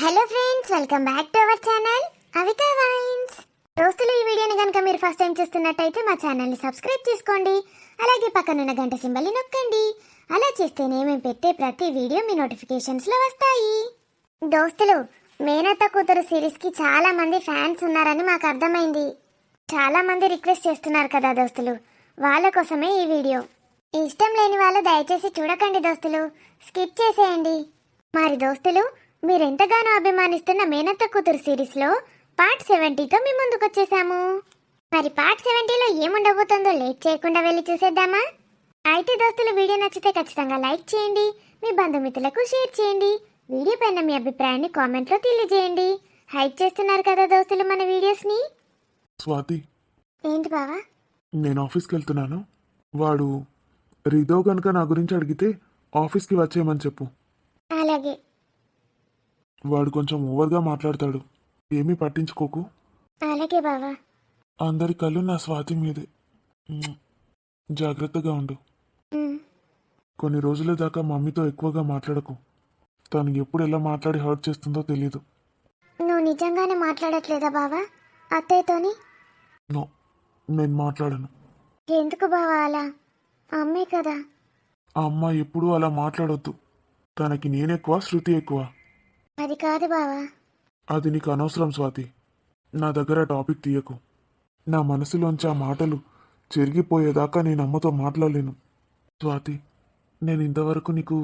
Hello friends, welcome back to our channel అవితా వైన్స్. దోస్తులు, ఈ వీడియోని కనుక మీరు ఫస్ట్ టైం చూస్తున్నట్టయితే మా ఛానల్ని సబ్స్క్రైబ్ చేసుకోండి. అలాగే పక్కనున్న గంట సింబల్ని నొక్కండి. అలా చేస్తేనే మేము పెట్టే ప్రతి వీడియో మీ నోటిఫికేషన్స్లో వస్తాయి. దోస్తులు, మేనత్త కూతురు సిరీస్కి చాలా మంది ఫ్యాన్స్ ఉన్నారని మాకు అర్థమైంది. చాలా మంది రిక్వెస్ట్ చేస్తున్నారు కదా దోస్తులు, వాళ్ళ కోసమే ఈ వీడియో. ఇష్టం లేని వాళ్ళు దయచేసి చూడకండి దోస్తులు, స్కిప్ చేసేయండి. మరి దోస్తులు, మీరెంతగానో అభిమానిస్తున్న మేనత్త కూతురు సిరీస్లో పార్ట్ 70తో మీ ముందుకు వచ్చేసాము. మరి పార్ట్ 70లో ఏముండబోతుందో లేట్ చేయకుండా వెళ్ళి చూసేద్దామా? అయితే దోస్తులు, వీడియో నచ్చితే ఖచ్చితంగా లైక్ చేయండి, మీ బంధుమిత్రులకు షేర్ చేయండి. వీడియో పైన మీ అభిప్రాయాన్ని కామెంట్లో తెలియజేయండి. హైప్ చేస్తున్నారు కదా దోస్తులు మన వీడియోస్ని. స్వాతి, ఏంటి బావా? నేను ఆఫీస్కి వెళ్తున్నాను. వాడు రిదో కనుక నా గురించి అడిగితే ఆఫీస్కి వచ్చేయమని చెప్పు. అలాగే. వాడు కొంచెం ఓవర్గా మాట్లాడతాడు, ఏమీ పట్టించుకోకు. అలాగే బావా. అందరి కళ్ళు నా స్వాతి మీదే. జాగ్రత్తగా ఉండు. కొన్ని రోజుల దాకా మమ్మీతో ఎక్కువగా మాట్లాడకు. తను ఎప్పుడు ఎలా మాట్లాడి హర్ట్ చేస్తుందో తెలీదు. నువ్వు నిజంగానే మాట్లాడట్లేదా బావా అత్తయ్యతోని? నో, నేను మాట్లాడను. ఎందుకు బావా అలా? అమ్మే కదా. ఆ అమ్మ ఎప్పుడూ అలా మాట్లాడొద్దు. తనకి నేనెక్కువ, శృతి ఎక్కువ. అది కాదు బావా. అది నీకు అనవసరం స్వాతి. నా దగ్గర టాపిక్ తీయకు. నా మనసులోంచి ఆ మాటలు చెరిగిపోయేదాకా నేను అమ్మతో మాట్లాడలేను. స్వాతి, నేను ఇంతవరకు నీకు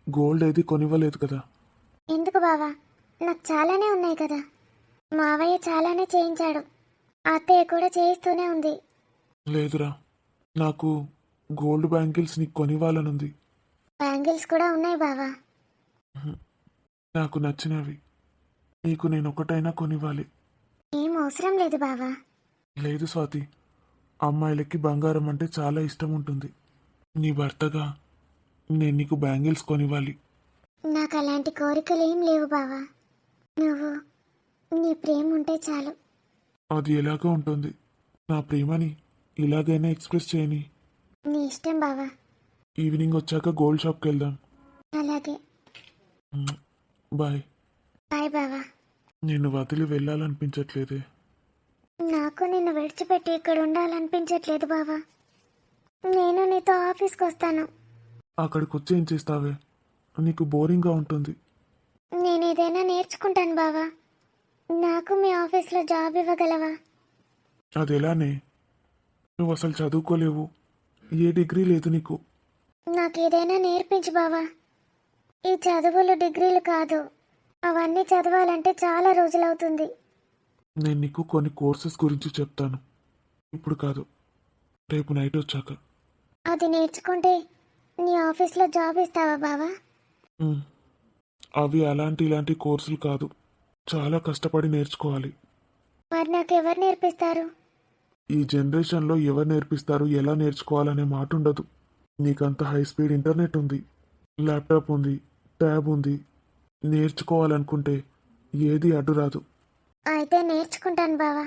గోల్డ్ ఏది కొనివ్వలేదు కదా. ఎందుకు బావా? నాకు చాలానే ఉన్నాయి కదా. మావయ్య చాలానే చేయించాడు, అత్తయ్య కూడా చేయిస్తూనే ఉంది. లేదురా, నాకు గోల్డ్ బ్యాంగిల్స్ నీకు కొనివ్వాలనుంది. బ్యాంగిల్స్ కూడా ఉన్నాయి బావా. నాకు నచ్చినవి నీకు నేను ఒకటైనా కొనివ్వాలి. ఏం అవసరం లేదు బావా. లేదు స్వాతి, అమ్మాయిలకి బంగారం అంటే చాలా ఇష్టం ఉంటుంది. నీ భర్తగా నేను నీకు బ్యాంగిల్స్ కొనివ్వాలి. నాకు అలాంటి కోరికలు ఏం లేవు బావా. నువ్వు నీ ప్రేమ ఉంటే చాలు. అది ఎలాగో ఉంటుంది. నా ప్రేమని ఇలాగైనా ఎక్స్ప్రెస్ చేయని. నీ ఇష్టం బావా. ఈవినింగ్ వచ్చాక గోల్డ్ షాప్కి వెళ్దాం. అలాగే. బాయ్. బాయ్ బావా. నిన్ను వదిలి వెళ్ళాలనిపించట్లేదే. నాకు నిన్ను విడిచిపెట్టి ఇక్కడ ఉండాలనిపించట్లేదు బావా. నేను నీతో ఆఫీస్కి వస్తాను. అక్కడికి వచ్చి ఏం చేస్తావే? నీకు బోరింగ్గా ఉంటుంది. నేను ఏదైనా నేర్చుకుంటాను బావా. నాకు మీ ఆఫీస్లో జాబ్ ఇవ్వగలవా? అది ఎలానే? నువ్వు అసలు చదువుకోలేవు, ఏ డిగ్రీ లేదు నీకు. నాకు ఏదైనా నేర్పించు బావా. ఈ చదువులు డిగ్రీలు కాదు, అవన్నీ చదవాలంటే చాలా రోజులవుతుంది. నేను నీకు కొన్ని కోర్సెస్ గురించి చెప్తాను. ఇప్పుడు కాదు, రేపు నైట్ వచ్చాక. అది నేర్చుకుంటే నీ ఆఫీస్లో జాబ్ ఇస్తావా బావా? అవి ఇలాంటి కోర్సులు కాదు, చాలా కష్టపడి నేర్చుకోవాలి. మరి నాకు ఎవరు నేర్పిస్తారు? ఈ జనరేషన్లో ఎవరు నేర్పిస్తారు, ఎలా నేర్చుకోవాలనే మాట ఉండదు. నీకంత హై స్పీడ్ ఇంటర్నెట్ ఉంది, ల్యాప్టాప్ ఉంది, ట్యాబ్ ఉంది. నేర్చుకోవాలనుకుంటే ఏది అడ్డు రాదు. అయితే నేర్చుకుంటాను బావా.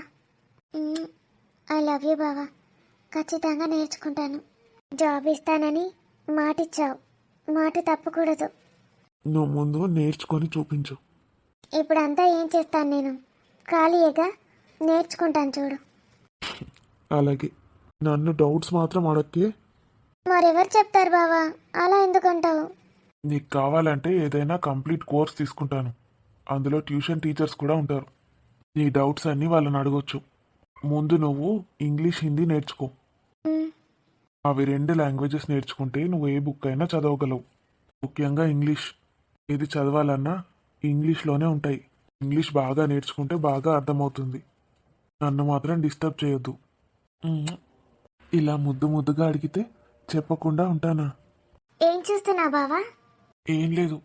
ఐ లవ్ యూ బావా. ఖచ్చితంగా నేర్చుకుంటాను. జాబ్ ఇస్తానని మాటిచ్చావు, మాట తప్పకూడదు. నువ్వు ముందు నేర్చుకొని చూపించు. ఇప్పుడంతా ఏం చేస్తాను నేను? ఖాళీయేగా, నేర్చుకుంటాను చూడు. అలాగే, నన్ను డౌట్స్ మాత్రం అడక్కే. మరెవరు చెప్తారు బావా? అలా ఎందుకంటావు? నీకు కావాలంటే ఏదైనా కంప్లీట్ కోర్స్ తీసుకుంటాను. అందులో ట్యూషన్ టీచర్స్ కూడా ఉంటారు. నీ డౌట్స్ అన్నీ వాళ్ళని అడగొచ్చు. ముందు నువ్వు ఇంగ్లీష్, హిందీ నేర్చుకో. అవి 2 లాంగ్వేజెస్ నేర్చుకుంటే నువ్వు ఏ బుక్ అయినా చదవగలవు. ముఖ్యంగా ఇంగ్లీష్. ఏది చదవాలన్నా ఇంగ్లీష్లోనే ఉంటాయి. ఇంగ్లీష్ బాగా నేర్చుకుంటే బాగా అర్థమవుతుంది. నన్ను మాత్రం డిస్టర్బ్ చేయొద్దు. ఇలా ముద్దుగా అడిగితే చెప్పకుండా ఉంటానా? ఏం చూస్తున్నా బావా? ఏం లేదు,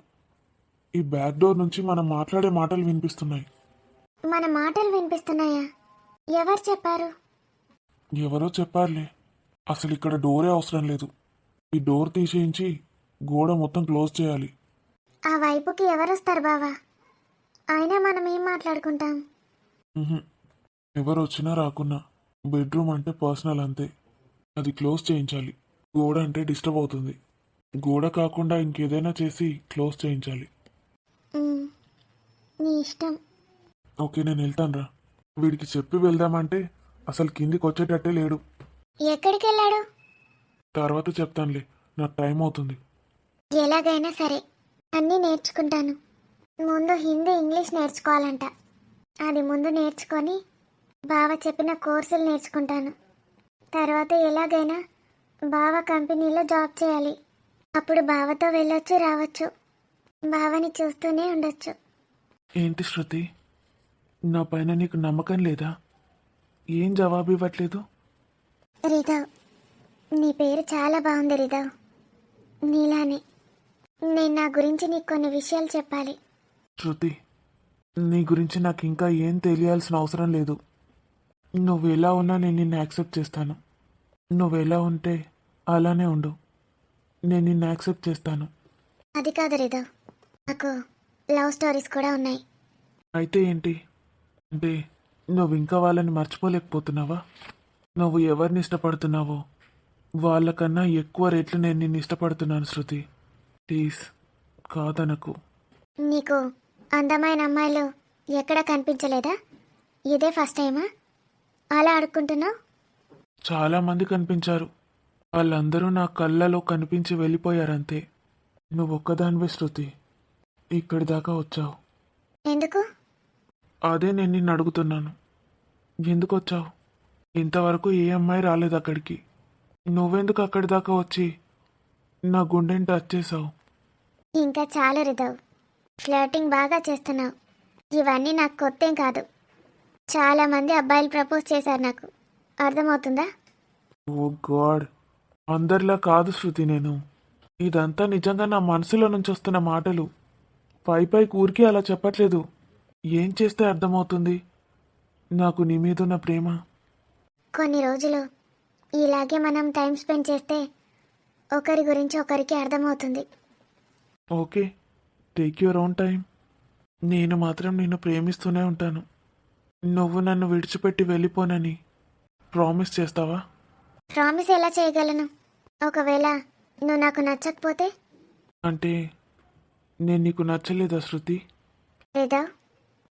ఈ బ్యాక్ డోర్ నుంచి మనం మాట్లాడే మాటలు వినిపిస్తున్నాయి. మన మాటలు వినిపిస్తున్నాయా? ఎవరు చెప్పారు? ఎవరో చెప్పారులే. అసలు ఇక్కడ డోరే అవసరం లేదు. ఈ డోర్ తీసేయించి గోడ మొత్తం క్లోజ్ చేయాలి. ఆ వైపుకి ఎవరు వస్తారు బావా? అయినా మనం ఏం మాట్లాడుకుంటాం? ఎవరు వచ్చినా రాకున్నా బెడ్రూమ్ అంటే పర్సనల్ అంతే. అది క్లోజ్ చేయించాలి. గోడ అంటే డిస్టర్బ్ అవుతుంది. గోడ కాకుండా ఇంకేదైనా చేసి క్లోజ్ చేయించాలి. నీ ఇష్టం. ఓకే నేను వెళ్తానురా. వీడికి చెప్పి వెళ్దామంటే అసలు కిందికి వచ్చేటట్టే లేడు. ఎక్కడికి వెళ్ళాడు? తర్వాత చెప్తానులే, నాకు టైం అవుతుంది. ఎలాగైనా సరే అన్నీ నేర్చుకుంటాను. ముందు హిందీ ఇంగ్లీష్ నేర్చుకోవాలంట. అది ముందు నేర్చుకొని బావ చెప్పిన కోర్సులు నేర్చుకుంటాను. తర్వాత ఎలాగైనా బావ కంపెనీలో జాబ్ చేయాలి. అప్పుడు బావతో వెళ్ళొచ్చు రావచ్చు. బావని చూస్తూనే ఉండొచ్చు. ఏంటి శృతి, నా పైన నీకు నమ్మకం లేదా? ఏం జవాబు ఇవ్వట్లేదు? రిధవ్, నీ పేరు చాలా బాగుంది రిధవ్. నీలానే నేను నా గురించి నీకు కొన్ని విషయాలు చెప్పాలి. శృతి, నీ గురించి నాకు ఇంకా ఏం తెలియాల్సిన అవసరం లేదు. నువ్వు ఎలా ఉన్నా నేను నిన్ను యాక్సెప్ట్ చేస్తాను. నువ్వు ఎలా ఉంటే అలానే ఉండు, నేను నిన్ను యాక్సెప్ట్ చేస్తాను. అది కాదు రిధవ్, నాకు లవ్ స్టోరీస్ కూడా ఉన్నాయి. అయితే ఏంటి? అంటే నువ్వు ఇంకా వాళ్ళని మర్చిపోలేకపోతున్నావా? నువ్వు ఎవరిని ఇష్టపడుతున్నావో వాళ్ళకన్నా ఎక్కువ రేట్లు నేను నిన్ను ఇష్టపడుతున్నాను శృతి. ప్లీజ్ కాదనకు. నీకు అందమైన అమ్మాయిలు ఎక్కడా కనిపించలేదా? ఇదే ఫస్ట్ టైమా అలా అడుక్కుంటున్నావు? చాలామంది కనిపించారు, వాళ్ళందరూ నా కళ్ళలో కనిపించి వెళ్ళిపోయారంతే. నువ్వు ఒక్కదానివే శృతి ఇక్కడి దాకా వచ్చావు. ఎందుకు? అదే నేను నిన్ను అడుగుతున్నాను, ఎందుకు వచ్చావు? ఇంతవరకు ఏ అమ్మాయి రాలేదు అక్కడికి. నువ్వెందుకు అక్కడి దాకా వచ్చి నా గుండెని టచ్ చేసావు? ఇంకా చాలు రిధవ్, ఫ్లర్టింగ్ బాగా చేస్తున్నావు. ఇవన్నీ నాకు కొత్తేం కాదు. చాలామంది అబ్బాయిలు ప్రపోజ్ చేశారు నాకు, అర్థమవుతుందా? ఓ గాడ్, అందరిలా కాదు శృతి నేను. ఇదంతా నిజంగా నా మనసులో నుంచి వస్తున్న మాటలు. పై ఊరికే అలా చెప్పట్లేదు. ఏం చేస్తే అర్థమవుతుంది నాకు నీ మీదున్న ప్రేమ? కొన్ని రోజులు ఇలాగే మనం టైం స్పెండ్ చేస్తే ఒకరి గురించి ఒకరికి అర్థమవుతుంది. Okay, take your own time. నేను మాత్రం నిన్ను ప్రేమిస్తూనే ఉంటాను. నువ్వు నన్ను విడిచిపెట్టి వెళ్ళిపోనని ప్రామిస్ చేస్తావా? ప్రామిస్ ఎలా చేయగలను? ఒకవేళ నువ్వు నాకు నచ్చకపోతే? అంటే నేను నీకు నచ్చలేదా శృతి? లేదా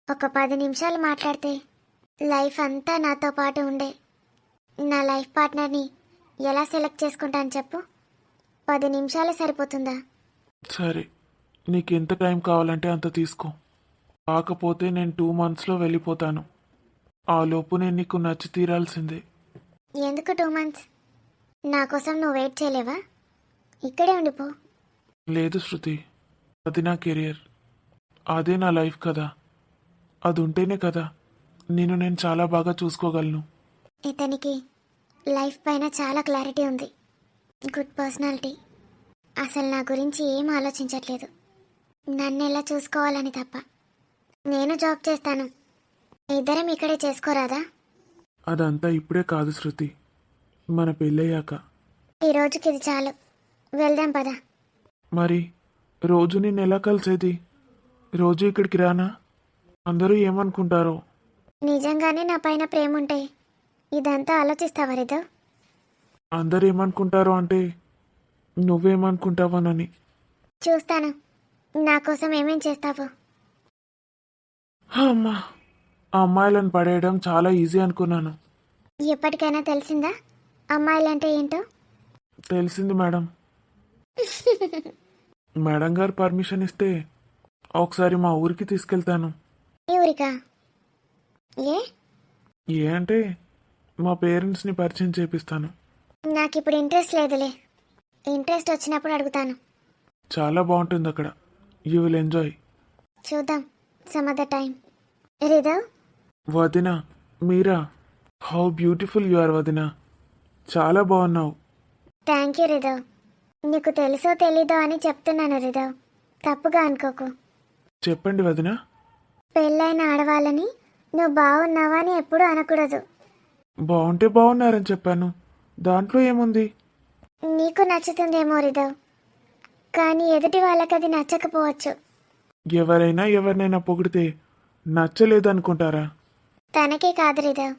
ఒక 10 నిమిషాలు మాట్లాడితే లైఫ్ అంతా నాతో పాటు ఉండే నా లైఫ్ పార్ట్నర్ని ఎలా సెలెక్ట్ చేసుకుంటాను చెప్పు? 10 నిమిషాలు సరిపోతుందా? సరే, నీకు ఎంత టైం కావాలంటే అంత తీసుకో. కాకపోతే నేను 2 monthsలో వెళ్ళిపోతాను. ఆ లోపు నేను నీకు నచ్చి తీరాల్సిందే. ఎందుకు 2 months? నా కోసం నువ్వు వెయిట్ చేయలేవా? ఇక్కడే ఉండిపో. లేదు శృతి, అది నా కెరియర్, అదే నా లైఫ్ కదా. అది ఉంటేనే కదా నేను చాలా బాగా చూసుకోగలను. ఇతనికి లైఫ్ పైన చాలా క్లారిటీ ఉంది, గుడ్ పర్సనాలిటీ. అసలు నా గురించి ఏం ఆలోచించట్లేదు, నన్ను ఎలా చూసుకోవాలని తప్ప. నేను జాబ్ చేస్తాను, ఇద్దరం ఇక్కడే చేసుకోరాదా? అదంతా ఇప్పుడే కాదు శృతి, మన పెళ్ళయ్యాక. ఈ రోజుకి ఇది చాలు, వెళ్దాం పద. మరి రోజు నేను ఎలా కలిసేది? రోజు ఇక్కడికి రానా? అందరూ ఏమనుకుంటారో? నిజంగానే నా పైన ప్రేమ ఉంటే ఇదంతా ఆలోచిస్తావా రిధవ్? అందరూ ఏమనుకుంటారో అంటే నువ్వేమనుకుంటావోనని. చూస్తాను నా కోసం ఏమేం చేస్తావో. అమ్మా, ఆ అమ్మాయిలను పడేయడం చాలా ఈజీ అనుకున్నాను. ఎప్పటికైనా తెలిసిందా అమ్మాయిలంటే ఏంటో? తెలిసింది మేడం. మేడం గారు పర్మిషన్ ఇస్తే ఒకసారి మా ఊరికి తీసుకెళ్తాను. ఈ ఊరికా? ఏ? ఏ అంటే మా పేరెంట్స్ని పరిచయం చేపిస్తాను. నాకు ఇప్పుడు ఇంట్రెస్ట్ లేదులే, ఇంట్రెస్ట్ వచ్చినప్పుడు అడుగుతాను. చాలా బాగుంటుంది అక్కడ, యూ విల్ ఎంజాయ్. చూద్దాం సమ్ అదర్ టైం. రిధవ్, వదినా, Meera, how beautiful you are వదినా, చాలా బాగున్నావు. Thank you Ridhav. నీకు తెలుసో తెలీదో అని చెప్తున్నాను రిధవ్, తప్పుగా అనుకోకు. చెప్పండి వదినా. పెళ్ళైన ఆడవాళ్ళని నువ్వు బాగున్నావా అని ఎప్పుడూ అనకూడదు. బాగుంటే బాగున్నారని చెప్పాను, దాంట్లో ఏముంది? నీకు నచ్చుతుందేమో రిధవ్, కానీ ఎదుటి వాళ్ళకి అది నచ్చకపోవచ్చు. ఎవరైనా ఎవరినైనా పొగిడితే నచ్చలేదనుకుంటారా? తనకే కాదు రిధవ్,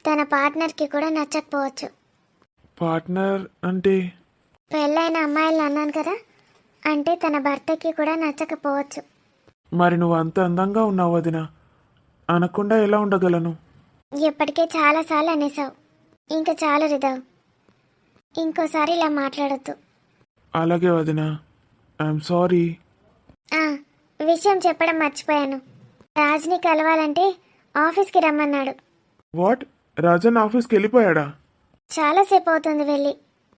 తన పార్ట్నర్కి కూడా నచ్చకపోవచ్చు. పార్ట్నర్ అంటే? పెళ్ళైన అమ్మాయిలు అన్నాను కదా, అంటే తన భర్తకి కూడా నచ్చకపోవచ్చు. మరి నువ్వు అంత అందంగా ఉన్నావు వదిన, అనకుండా ఎలా ఉండగలను? ఇప్పటికే చాలాసార్లు అనేసావు. ఇంకా చాలా రిదావు. ఇంకోసారి ఇలా మాట్లాడొద్దు. అలాగే వదిన, ఐఎమ్ సారీ. ఆ, విషయం చెప్పడం మర్చిపోయాను. రాజ్ని కలవాలంటే ఆఫీస్కి రమ్మన్నాడు. వాట్? రాజన్ ఆఫీస్కి వెళ్ళిపోయాడా? చాలాసేపు అవుతుంది వెళ్ళి.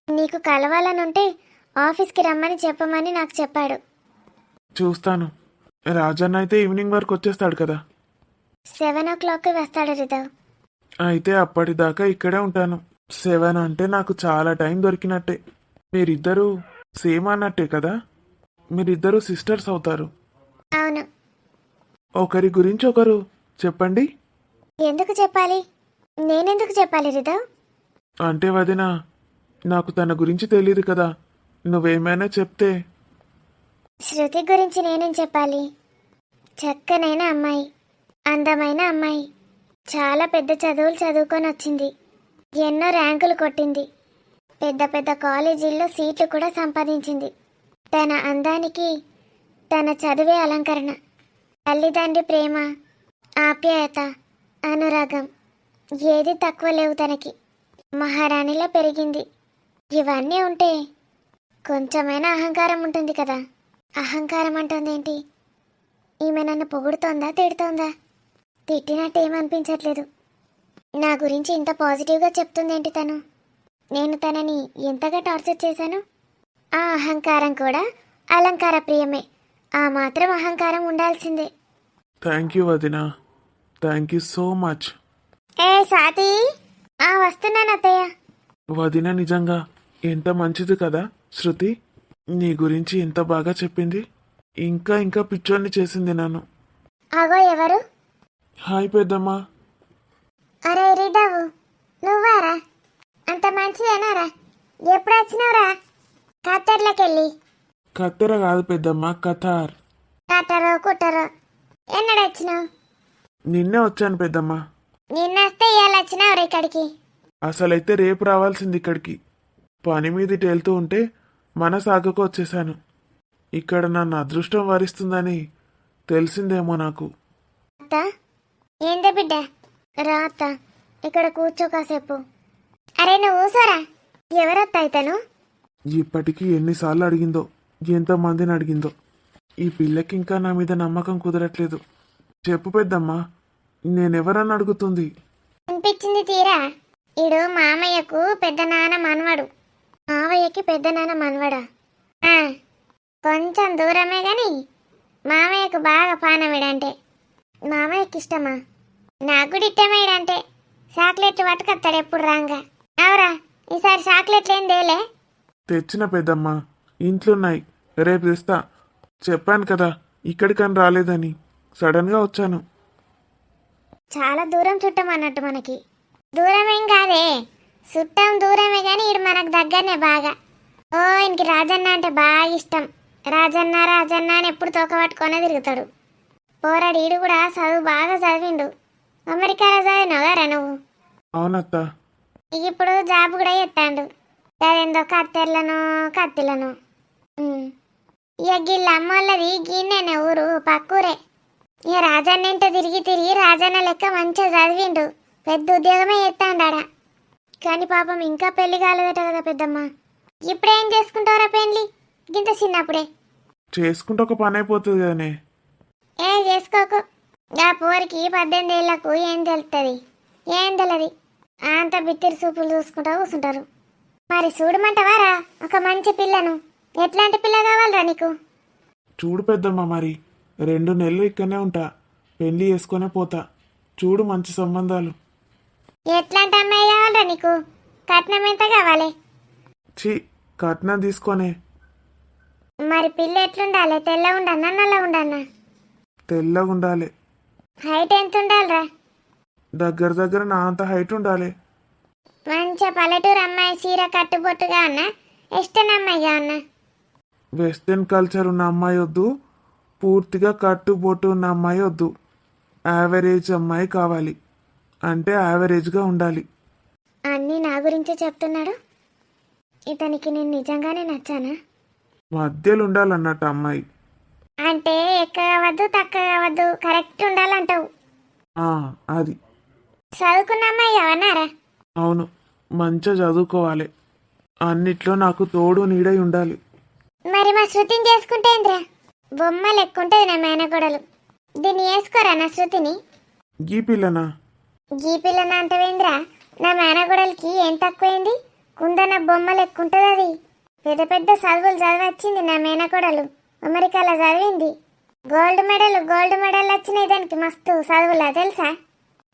నీకు కలవాలనుంటే ఆఫీస్కి రమ్మని చెప్పమని నాకు చెప్పాడు. చూస్తాను. రాజన్ అయితే ఈవినింగ్ వరకు వచ్చేస్తాడు కదా. 7 o'clockకి వస్తాడు రిదావ్. అయితే అప్పటిదాకా ఇక్కడే ఉంటాను. 7 అంటే నాకు చాలా టైం దొరికినట్టే. మీరిద్దరూ సేమ్ అన్నట్టే కదా. మీరిద్దరూ సిస్టర్స్ అవుతారు. అవును. ఒకరి గురించి ఒకరు చెప్పండి. ఎందుకు చెప్పాలి? నేనెందుకు చెప్పాలి రిదావ్? అంటే వదిన, నాకు తన గురించి తెలియదు కదా, నువ్వేమైనా చెప్తే. శృతి గురించి నేనేం చెప్పాలి? చక్కనైన అమ్మాయి, అందమైన అమ్మాయి, చాలా పెద్ద చదువులు చదువుకొని వచ్చింది, ఎన్నో ర్యాంకులు కొట్టింది, పెద్ద పెద్ద కాలేజీల్లో సీట్లు కూడా సంపాదించింది. తన అందానికి తన చదువే అలంకరణ. తల్లిదండ్రి ప్రేమ, ఆప్యాయత, అనురాగం ఏది తక్కువ లేవు తనకి. మహారాణిలా పెరిగింది. ఇవన్నీ ఉంటే కొంచెమైనా అహంకారం ఉంటుంది కదా. అహంకారం అంటుందేంటి? ఈమె నన్ను పొగుడుతోందా, తిడుతోందా? తిట్టినట్టు ఏమనిపించట్లేదు. నా గురించి ఇంత పాజిటివ్గా చెప్తుందేంటి తను? నేను తనని ఎంతగా టార్చర్ చేశాను? ఆ అహంకారం కూడా అలంకార ప్రియమే. ఆ మాత్రం అహంకారం ఉండాల్సిందే. థ్యాంక్ యూ వదిన, థ్యాంక్ యూ సో మచ్. ఏ స్వాతి, వస్తున్నాను అత్తయ్య. వదిన నిజంగా ఎంత మంచిది కదా శృతి. నీ గురించి ఎంత బాగా చెప్పింది. ఇంకా ఇంకా పిచ్చోన్ని చేసింది నన్ను. అగో ఎవరు? హాయ్ పెద్దమ్మా. అరే రిదావు, నువ్వారా? అంత మంచిదేనారా? ఎప్పుడు వచ్చినావురా ఖత్తర్లోకెళ్ళి? కత్తెర కాదు పెద్దమ్మ, కతార్. కట్టరో కుట్టరో ఎన్నడు వచ్చినావు? నిన్నే వచ్చాను పెద్దమ్మ. నిన్నొస్తే ఇవాళ వచ్చినావురా ఇక్కడికి? అసలైతే రేపు రావాల్సింది ఇక్కడికి. పని మీదటి వెళ్తూ ఉంటే మనసాగకు వచ్చేసాను. ఇక్కడ నన్ను అదృష్టం వరిస్తుందని తెలిసిందేమో నాకు. అత్త, ఏందే బిడ్డ? రా అత్త, ఇక్కడ కూర్చో కాసేపు. అరే నువ్వు ఊసోరా. ఎవరత్త అయితను? ఇప్పటికీ ఎన్నిసార్లు అడిగిందో, ఎంతమందిని అడిగిందో. ఈ పిల్లకి ఇంకా నా మీద నమ్మకం కుదరట్లేదు. చెప్పు పెద్దమ్మా, నేనెవరని అడుగుతుంది. అనిపించింది తీరా. ఈడు మామయ్యకు పెద్ద నాన్న మనవడు. మావయ్యకి పెద్ద నాన్న మనవడా? కొంచెం దూరమే గాని మామయ్యకు బాగా పానమేడంటే. మామయ్యకి ఇష్టమా? నాకు కూడా ఇష్టమేడంటే. చాక్లెట్లు పట్టుకొస్తాడు ఎప్పుడు రాంగా. అవురా, ఈసారి చాక్లెట్లు ఏం తేలే? తెచ్చిన పెద్దమ్మా, ఇంట్లోన్నాయి, రేపు తెస్తా. చెప్పాను కదా ఇక్కడికని రాలేదని. సడన్గా వచ్చాను. చాలా దూరం చుట్టం అన్నట్టు మనకి. దూరమేం కాదే, చుట్టం దూరమే కానీ ఈడు మనకు దగ్గరనే బాగా. ఓ ఇంక రాజన్న అంటే బాగా ఇష్టం. రాజన్న రాజన్న అని ఎప్పుడు తోక పట్టుకొనే తిరుగుతాడు. పోరాడు ఈడు కూడా చదువు బాగా చదివిండు. అమెరికాలో చదివినావుగారా నువ్వు? అవునత్త. ఇక ఇప్పుడు జాబ్ కూడా చేస్తాడు. అదేందో కత్తెర్లను కత్తిలను. ఇక గిళ్ళ అమ్మోళ్ళది గిన్నెనే ఊరు, పక్కూరే. ఇక రాజన్న ఇంట తిరిగి తిరిగి రాజన్న లెక్క మంచిగా చదివిండు. పెద్ద ఉద్యోగమే చేస్తాడాడ. కానీ పాపం ఇంకా పెళ్లి కాలేదట కదా పెద్దమ్మ. ఇప్పుడేం చేసుకుంటారా పెళ్లి గింత చిన్నప్పుడే? చేసుకుంటే ఒక పని అయిపోతుంది కదనే. చేసుకోకు. ఆ పోరికి 18 ఏళ్లకు ఏం తెలుస్తుంది? ఏం తెలియదు. అంత బిత్తిరి సూపులు చూసుకుంటా కూర్చుంటారు. మరి చూడమంటవారా ఒక మంచి పిల్లను? ఎట్లాంటి పిల్ల కావాలరా నీకు? చూడు పెద్దమ్మ, మరి 2 నెలలు ఇక్కడనే ఉంటా, పెళ్లి చేసుకునే పోతా. చూడు మంచి సంబంధాలు. ఎట్లాంటి అమ్మాయి కావాలరా నీకు? కట్నం ఎంత కావాలి? కట్నం తీసుకొనే. మరి పిల్ల ఎట్లుండాలి? తెల్ల ఉండన్నా నల్ల ఉండన్నా? తెల్లగా ఉండాలి. హైట్ ఎంత ఉండాలిరా? దగ్గర దగ్గర నా అంత హైట్ ఉండాలి. మంచిగా పల్లెటూరు అమ్మాయి, చీర కట్టుబొట్టుగా ఉన్నా, ఇష్టం అమ్మాయిగా ఉన్నా? వెస్టర్న్ కల్చర్ ఉన్న అమ్మాయి వద్దు, పూర్తిగా కట్టుబొట్టు ఉన్న అమ్మాయి వద్దు. యావరేజ్ అమ్మాయి కావాలి. అంటే యావరేజ్గా ఉండాలి. అన్నీ నా గురించే చెప్తున్నాడు. ఇతనికి నేను నిజంగానే నచ్చానా? మధ్యలో ఉండాలన్నట్టు అమ్మాయి. అంటే ఎక్కువ కావద్దు తక్కువ కావద్దు కరెక్ట్ ఉండాలంటావు. ఆ, అది. చదువుకున్న అమ్మాయి అవన్నారా? అవును, మంచిగా చదువుకోవాలి, అన్నిట్లో నాకు తోడు నీడై ఉండాలి. మరి మా శృతిని చేసుకుంటే ఏంద్రా? బొమ్మ లెక్కుంటది నా మేనగోడలు. దీన్ని వేసుకోరా నా శృతిని? గీ పిల్లనా? గీ పిల్లన అంటవేంద్రా? నా మేనగోడలకి ఏం తక్కువైంది? కుందన బొమ్మ లెక్కుంటది అది. పెద్ద పెద్ద చదువులు చదివచ్చింది నా మేనగోడలు. అమెరికాలో చదివింది. గోల్డ్ మెడల్ వచ్చినాయి దానికి మస్తు చదువులా తెలుసా?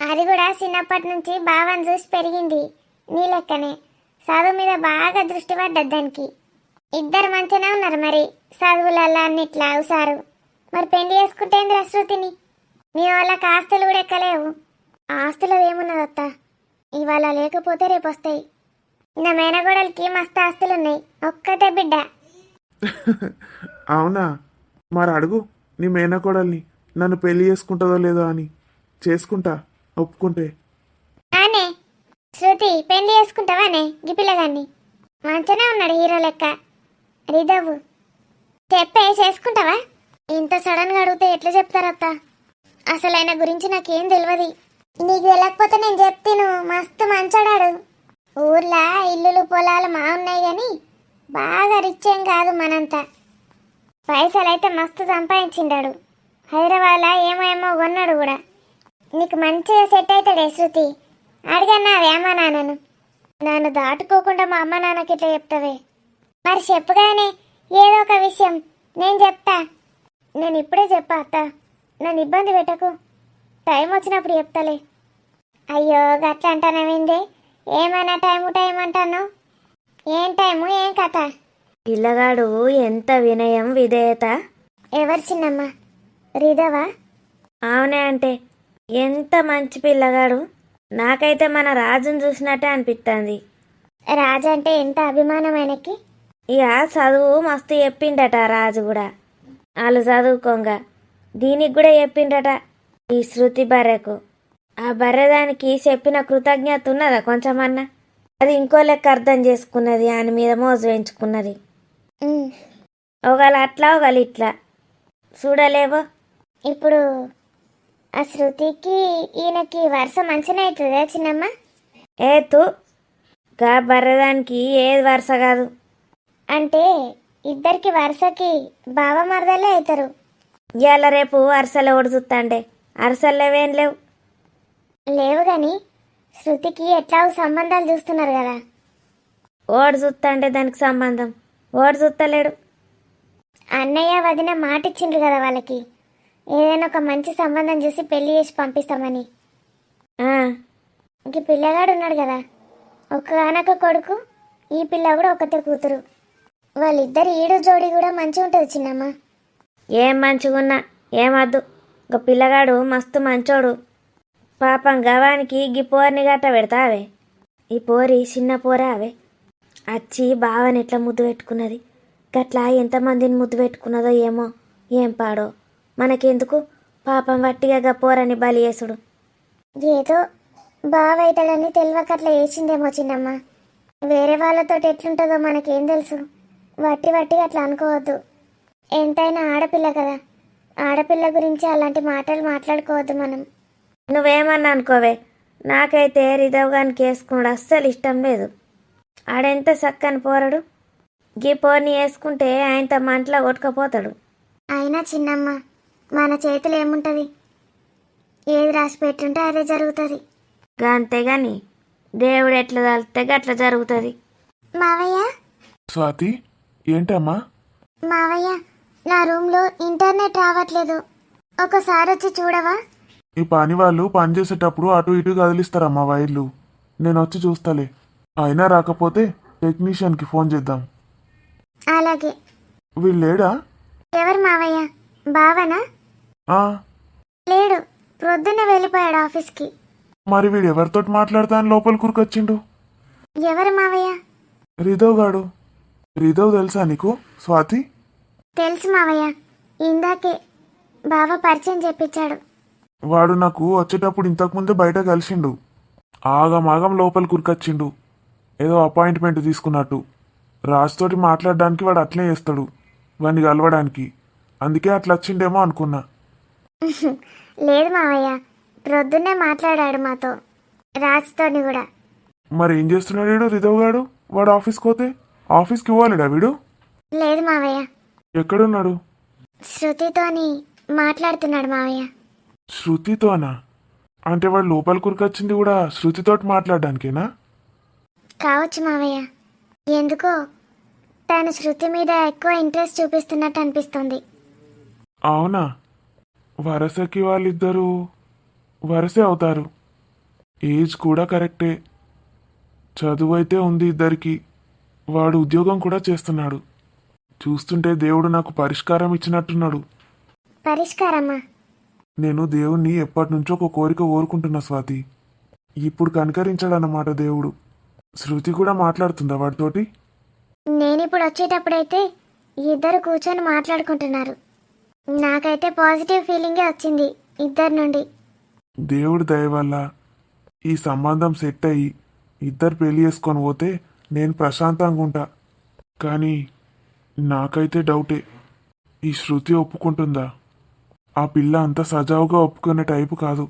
అది కూడా చిన్నప్పటి నుంచి బావని చూసి పెరిగింది. నీ లెక్కనే చదువు మీద బాగా దృష్టి పడ్డది దానికి. ఇద్దరు మంచిగానే ఉన్నారు మరి చదువులల్లా అన్నిట్లా అవుసారు. మరి పెళ్లి చేసుకుంటేంద్రా శృతిని? మీ వాళ్ళకి ఆస్తులు కూడా ఎక్కలేవు. ఆస్తులు ఏమున్నదత్త, ఇవాళ లేకపోతే రేపు వస్తాయి. నా మేనగోడలకి మస్తు ఆస్తులున్నాయి, ఒక్కతే బిడ్డ. అవునా? మరి అడుగు నీ మేనకోడల్ని నన్ను పెళ్లి చేసుకుంటుందో లేదో అని. చేసుకుంటా, ఒప్పుకుంటే. ఆనే శృతి పెళ్లి చేసుకుంటావానే గీ పిల్లగాన్ని? మంచిగానే ఉన్నాడు హీరో లెక్క. రిదవ్వు చెప్పే చేసుకుంటావా? ఇంత సడన్ గా అడిగితే ఎట్లా చెప్తారత్త? అసలు ఆయన గురించి నాకేం తెలియదు. నీకు తెలియకపోతే నేను చెప్తాను. మస్తు మంచోడాడు. ఊర్లో ఇల్లులు పొలాలు మా ఉన్నాయి కానీ బాగా రిచ్ ఏం కాదు మనంతా. పైసలు అయితే మస్తు సంపాదించిండాడు. హైదరాబాద్లో ఏమో ఏమో కొన్నాడు కూడా. నీకు మంచిగా సెట్ అవుతాడే శృతి. అడిగన్నావే అమ్మ నాన్నను? నన్ను దాటుకోకుండా మా అమ్మ నాన్నకి ఇట్లా చెప్తావే? మరి చెప్పుగానే ఏదో ఒక విషయం నేను చెప్తా. నేను ఇప్పుడే చెప్పా అత్త, నన్ను ఇబ్బంది పెట్టకు. టైం వచ్చినప్పుడు చెప్తాలే. అయ్యో గట్లా అంటానవేందే? ఏమైనా టైం అంటాను? ఏం టైము ఏం కథ? పిల్లగాడు ఎంత వినయం విధేయత. ఎవరు చిన్నమ్మ? రిదవా? అవునే అంటే ఎంత మంచి పిల్లగాడు. నాకైతే మన రాజును చూసినట్టే అనిపిస్తుంది. రాజు అంటే ఎంత అభిమానం ఆయనకి. ఇక చదువు మస్తు చెప్పిండట రాజు కూడా. వాళ్ళు చదువుకోంగా దీనికి కూడా చెప్పిండట ఈ శృతి బర్రెకు. ఆ బర్రెదానికి చెప్పిన కృతజ్ఞత ఉన్నదా కొంచెమన్నా? అది ఇంకో లెక్క అర్థం చేసుకున్నది, ఆయన మీద మోజు పెంచుకున్నది. ఒకళ్ళు అట్లా ఒకళ్ళు ఇట్లా చూడలేవో. ఇప్పుడు ఆ శృతికి ఈయనకి వరుస మంచిగా అవుతుందా చిన్నమ్మ? ఏతు గా బర్రెదానికి ఏది వరుస కాదు. అంటే ఇద్దరికి వరుసకి బావ మరదలే అవుతారు. ఇవాళ రేపు వరుసలు ఒడుచుతాండే, అరసలేవేం లేవు. లేవు గాని శృతికి ఎట్లా సంబంధాలు చూస్తున్నారు కదా. ఓడి చూస్తాండే దానికి సంబంధం, ఓడి చూస్తలేడు. అన్నయ్య వదిన మాట ఇచ్చిండ్రు కదా వాళ్ళకి, ఏదైనా ఒక మంచి సంబంధం చూసి పెళ్లి చేసి పంపిస్తామని. ఆ, ఇంక పిల్లగాడు ఉన్నాడు కదా, ఒక్కగానొక కొడుకు, ఈ పిల్ల కూడా ఒకతే కూతురు. వాళ్ళిద్దరు ఈడు జోడి కూడా మంచిగా ఉంటుంది చిన్నమ్మ. ఏం మంచిగున్నా ఏమద్దు. ఒక పిల్లగాడు మస్తు మంచోడు. పాపం గవానికి గీ పోరిని గట్ట పెడతావే. ఈ పోరి చిన్న పోరే అవే వచ్చి బావని ఎట్లా ముద్దు పెట్టుకున్నది. గట్లా ఎంతమందిని ముద్దు పెట్టుకున్నదో ఏమో, ఏం పాడో మనకెందుకు. పాపం వట్టిగా గా పోరని బలి చేసుడు. ఏదో బావైతాడని తెలియక అట్లా వేసిందేమో చిన్నమ్మ. వేరే వాళ్ళతో ఎట్లుంటుందో మనకేం తెలుసు. వట్టిగా అట్లా అనుకోవద్దు. ఎంతైనా ఆడపిల్ల కదా, ఆడపిల్ల గురించి అలాంటి మాటలు మాట్లాడుకోవద్దు మనం. నువ్వేమన్నా అనుకోవే, నాకైతే రిధవ్ గానికి వేసుకున్నాడు అస్సలు ఇష్టం లేదు. ఆడెంత చక్కని పోరడు. గీ పోర్ని వేసుకుంటే ఆయనతో మంటలో కొట్టుకపోతాడు. అయినా చిన్నమ్మ మన చేతులు ఏముంటుంది? ఏది రాసి పెట్టుంటే అదే జరుగుతుంది. అంతేగాని దేవుడు ఎట్లా తలిస్తే అట్లా జరుగుతుంది. మావయ్య స్వాతి, ఏంటమ్మా? మావయ్య నా రూమ్లో ఇంటర్నెట్ రావట్లేదు, ఒకసారి వచ్చి చూడవా? ఈ పని వాళ్ళు పని చేసేటప్పుడు అటు ఇటు కదిలిస్తారమ్మా వైర్లు. నేను వచ్చి చూస్తాలే. అయినా రాకపోతే టెక్నీషియన్కి ఫోన్ చేద్దాం. అలాగే. వీళ్ళు లేడా? ఎవరు మావయ్య? బావనా? ఆ, లేడు, ప్రొద్దున్నే వెళ్ళిపోయాడు ఆఫీస్కి. మరి వీడు ఎవరితోటి మాట్లాడతా అని లోపల కూరుకొచ్చిండు? ఎవరు మావయ్య? రిధవ్ గాడు. రిధవ్ తెలుసా నీకు స్వాతి? తెలుసు మావయ్య, ఇందాకే బావ పరిచయం చెప్పించాడు. వాడు నాకు వచ్చేటప్పుడు ఇంతకుముందే బయట కలిసిండు. ఆగం లోపల కూరుకొచ్చిండు, ఏదో అపాయింట్మెంట్ తీసుకున్నట్టు. రాజుతోటి మాట్లాడడానికి వాడు అట్లే చేస్తాడు, వాడిని కలవడానికి. అందుకే అట్లా వచ్చిండేమో అనుకున్నా. లేదు మావయ్య, ప్రొద్దున్నే మాట్లాడాడు మాతో, రాజ్తోని కూడా. మరి ఏం చేస్తున్నాడు వీడు రిధవ్ గాడు? వాడు ఆఫీస్కి పోతే ఆఫీస్కి ఇవ్వాలిడా వీడు? లేదు మావయ్య, ఎక్కడున్నాడు? శృతితోని మాట్లాడుతున్నాడు మావయ్య. శృతితోనా? అంటే వాడు లోపల కురికొచ్చింది కూడా శృతితోటి మాట్లాడడానికేనా? కావచ్చు మావయ్య, ఎందుకో తను శృతి మీద ఎక్కువ ఇంట్రెస్ట్ చూపిస్తున్నట్టు అనిపిస్తుంది. అవునా? వరసకి వాళ్ళిద్దరూ వరసే అవుతారు. ఏజ్ కూడా కరెక్టే. చదువు అయితే ఉంది ఇద్దరికి. వాడు ఉద్యోగం కూడా చేస్తున్నాడు. చూస్తుంటే దేవుడు నాకు పరిష్కారం ఇచ్చినట్టున్నాడు. పరిష్కారమ్మా? నేను దేవుణ్ణి ఎప్పటి నుంచో ఒక కోరిక కోరుకుంటున్నా స్వాతి. ఇప్పుడు కనికరించాడన్నమాట దేవుడు. శృతి కూడా మాట్లాడుతుందా వాడితోటి? నేనిప్పుడు వచ్చేటప్పుడైతే ఇద్దరు కూర్చొని మాట్లాడుకుంటున్నారు. నాకైతే పాజిటివ్ ఫీలింగే వచ్చింది ఇద్దరి నుండి. దేవుడి దయ వల్ల ఈ సంబంధం సెట్ అయ్యి ఇద్దరు పెళ్లి చేసుకొని పోతే నేను ప్రశాంతంగా ఉంటా. కానీ నాకైతే డౌటే, ఈ శృతి ఒప్పుకుంటుందా? ఆ పిల్ల అంత సజావుగా ఒప్పుకునే టైపు కాదు.